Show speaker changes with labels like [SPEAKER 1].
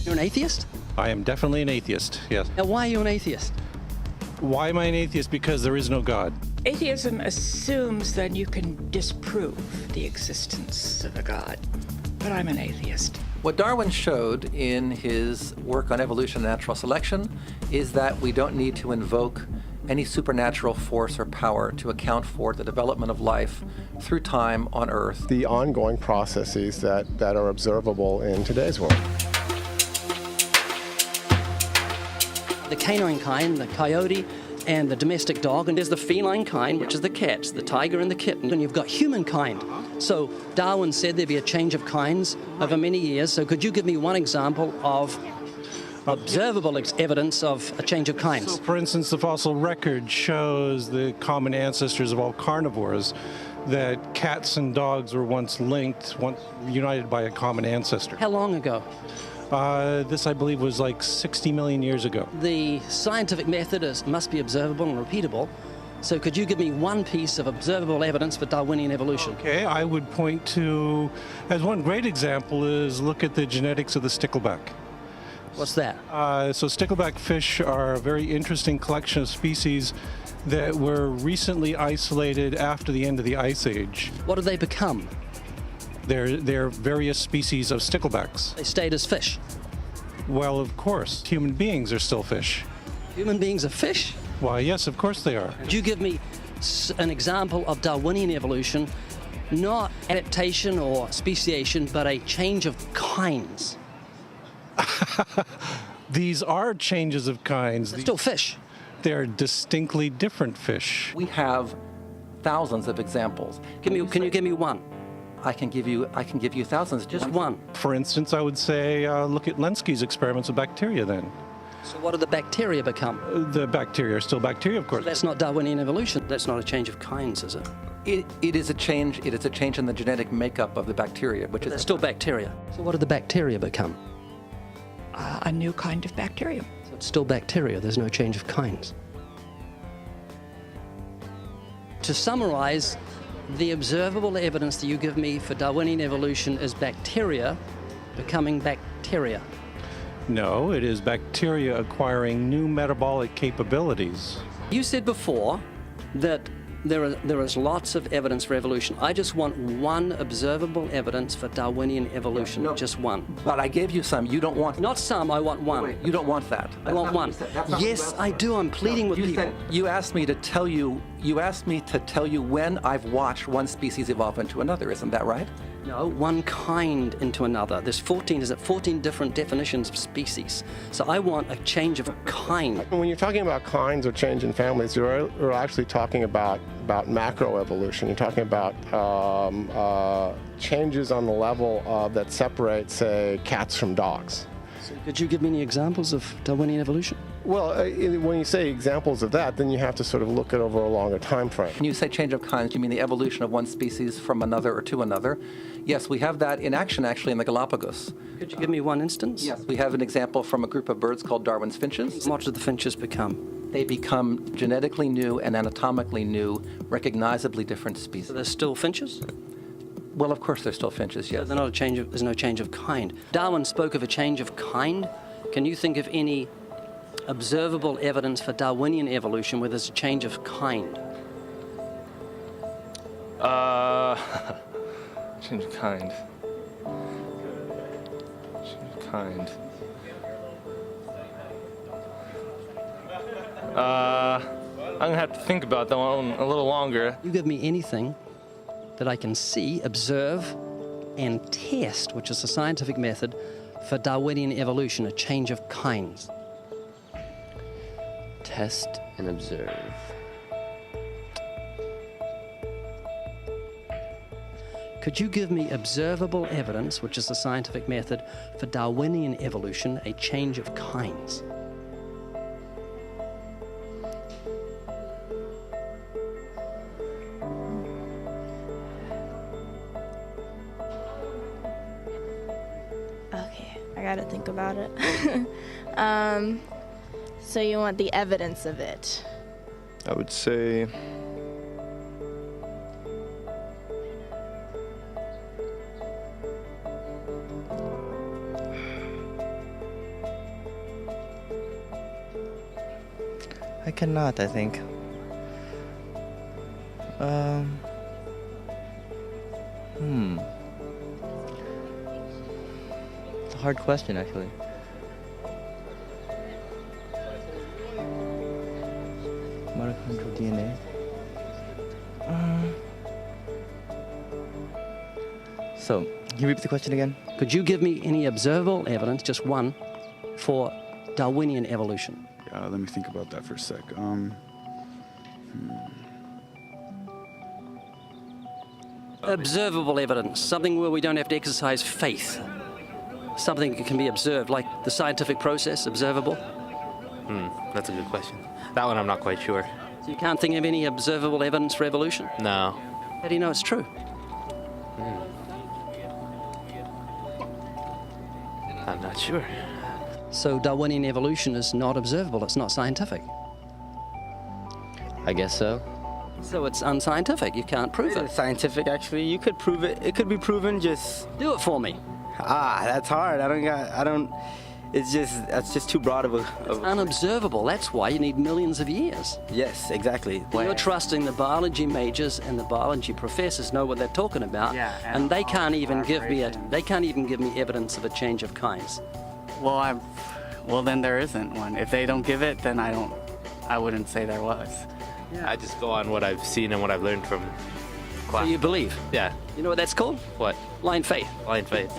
[SPEAKER 1] You're an atheist?
[SPEAKER 2] I am definitely an atheist, yes.
[SPEAKER 1] Now, why are you an atheist?
[SPEAKER 2] Why am I an atheist? Because there is no God.
[SPEAKER 3] Atheism assumes that you can disprove the existence of a God, but I'm an atheist.
[SPEAKER 4] What Darwin showed in his work on evolution and natural selection is that we don't need to invoke any supernatural force or power to account for the development of life through time on Earth.
[SPEAKER 5] The ongoing processes that are observable in today's world.
[SPEAKER 1] The canine kind, the coyote, and the domestic dog, and there's the feline kind, which is the cats, the tiger and the kitten, and you've got humankind. So Darwin said there'd be a change of kinds over many years, so could you give me one example of observable evidence of a change of kinds?
[SPEAKER 2] So, for instance, the fossil record shows the common ancestors of all carnivores, that cats and dogs were once linked, once united by a common ancestor.
[SPEAKER 1] How long ago?
[SPEAKER 2] This, I believe, was like 60 million years ago.
[SPEAKER 1] The scientific method must be observable and repeatable. So could you give me one piece of observable evidence for Darwinian evolution?
[SPEAKER 2] Okay, I would point to, as one great example, is look at the genetics of the stickleback.
[SPEAKER 1] What's that?
[SPEAKER 2] So stickleback fish are a very interesting collection of species that were recently isolated after the end of the Ice Age.
[SPEAKER 1] What did they become?
[SPEAKER 2] They're various species of sticklebacks.
[SPEAKER 1] They stayed as fish.
[SPEAKER 2] Well, of course, human beings are still fish.
[SPEAKER 1] Human beings are fish?
[SPEAKER 2] Why, yes, of course they are.
[SPEAKER 1] Could you give me an example of Darwinian evolution, not adaptation or speciation, but a change of kinds?
[SPEAKER 2] These are changes of kinds.
[SPEAKER 1] They're still fish.
[SPEAKER 2] They're distinctly different fish.
[SPEAKER 4] We have thousands of examples.
[SPEAKER 1] Can you give me one?
[SPEAKER 4] I can give you thousands.
[SPEAKER 1] Just one.
[SPEAKER 2] For instance, I would say look at Lenski's experiments with bacteria then.
[SPEAKER 1] So what do the bacteria become?
[SPEAKER 2] The bacteria are still bacteria, of course.
[SPEAKER 1] That's not Darwinian evolution. That's not a change of kinds, is it?
[SPEAKER 4] It is a change. It is a change in the genetic makeup of the bacteria, which
[SPEAKER 1] They're
[SPEAKER 4] is
[SPEAKER 1] still bacteria. So what do the bacteria become?
[SPEAKER 3] A new kind of bacterium.
[SPEAKER 1] So it's still bacteria. There's no change of kinds. To summarize, the observable evidence that you give me for Darwinian evolution is bacteria becoming bacteria.
[SPEAKER 2] No, it is bacteria acquiring new metabolic capabilities.
[SPEAKER 1] You said before that there is lots of evidence for evolution. I just want one observable evidence for Darwinian evolution,
[SPEAKER 4] No,
[SPEAKER 1] just one.
[SPEAKER 4] But I gave you some. You don't want.
[SPEAKER 1] Not some, I want one.
[SPEAKER 4] Wait, you don't want that.
[SPEAKER 1] I want one. Yes, I do. I'm pleading with people.
[SPEAKER 4] You asked me to tell you. You asked me to tell you when I've watched one species evolve into another. Isn't that right?
[SPEAKER 1] No, one kind into another. There's 14 different definitions of species. So I want a change of kind.
[SPEAKER 5] When you're talking about kinds or change in families, you're actually talking about macroevolution. You're talking about changes on the level that separate, say, cats from dogs.
[SPEAKER 1] So could you give me any examples of Darwinian evolution?
[SPEAKER 5] Well, when you say examples of that, then you have to sort of look at over a longer time frame.
[SPEAKER 4] When you say change of kinds, you mean the evolution of one species from another or to another? Yes, we have that in action actually in the Galapagos.
[SPEAKER 1] Could you give me one instance?
[SPEAKER 4] Yes, we have an example from a group of birds called Darwin's finches.
[SPEAKER 1] What do the finches become?
[SPEAKER 4] They become genetically new and anatomically new, recognizably different species.
[SPEAKER 1] So they're still finches?
[SPEAKER 4] Well, of course, they're still finches, yes.
[SPEAKER 1] They're not there's no change of kind. Darwin spoke of a change of kind. Can you think of any observable evidence for Darwinian evolution where there's a change of kind?
[SPEAKER 6] Change of kind. Change of kind. I'm gonna have to think about that one a little longer.
[SPEAKER 1] You give me anything that I can see, observe, and test, which is a scientific method for Darwinian evolution, a change of kinds.
[SPEAKER 7] Test and observe.
[SPEAKER 1] Could you give me observable evidence, which is the scientific method for Darwinian evolution, a change of kinds?
[SPEAKER 8] Okay, I gotta think about it. So you want the evidence of it?
[SPEAKER 6] I would say
[SPEAKER 9] I cannot, I think. It's a hard question, actually. Mitochondrial DNA. So, can you repeat the question again?
[SPEAKER 1] Could you give me any observable evidence, just one, for Darwinian evolution?
[SPEAKER 10] Let me think about that for a sec.
[SPEAKER 1] Observable evidence, something where we don't have to exercise faith. Something that can be observed, like the scientific process, observable.
[SPEAKER 11] That's a good question. That one I'm not quite sure.
[SPEAKER 1] So you can't think of any observable evidence for evolution?
[SPEAKER 11] No.
[SPEAKER 1] How do you know it's true?
[SPEAKER 11] I'm not sure.
[SPEAKER 1] So Darwinian evolution is not observable, it's not scientific.
[SPEAKER 7] I guess so.
[SPEAKER 1] So it's unscientific, you can't prove it.
[SPEAKER 9] It's scientific, actually. You could prove it. It could be proven, just...
[SPEAKER 1] Do it for me.
[SPEAKER 9] That's hard. That's just too broad of a...
[SPEAKER 1] Unobservable, that's why you need millions of years.
[SPEAKER 9] Yes, exactly.
[SPEAKER 1] You're trusting the biology majors and the biology professors know what they're talking about, and they can't even give me evidence of a change of kinds.
[SPEAKER 12] Well, then there isn't one. If they don't give it, then I wouldn't say there was.
[SPEAKER 11] Yeah. I just go on what I've seen and what I've learned from class.
[SPEAKER 1] So you believe?
[SPEAKER 11] Yeah.
[SPEAKER 1] You know what that's called?
[SPEAKER 11] What?
[SPEAKER 1] Blind faith.
[SPEAKER 11] Blind faith.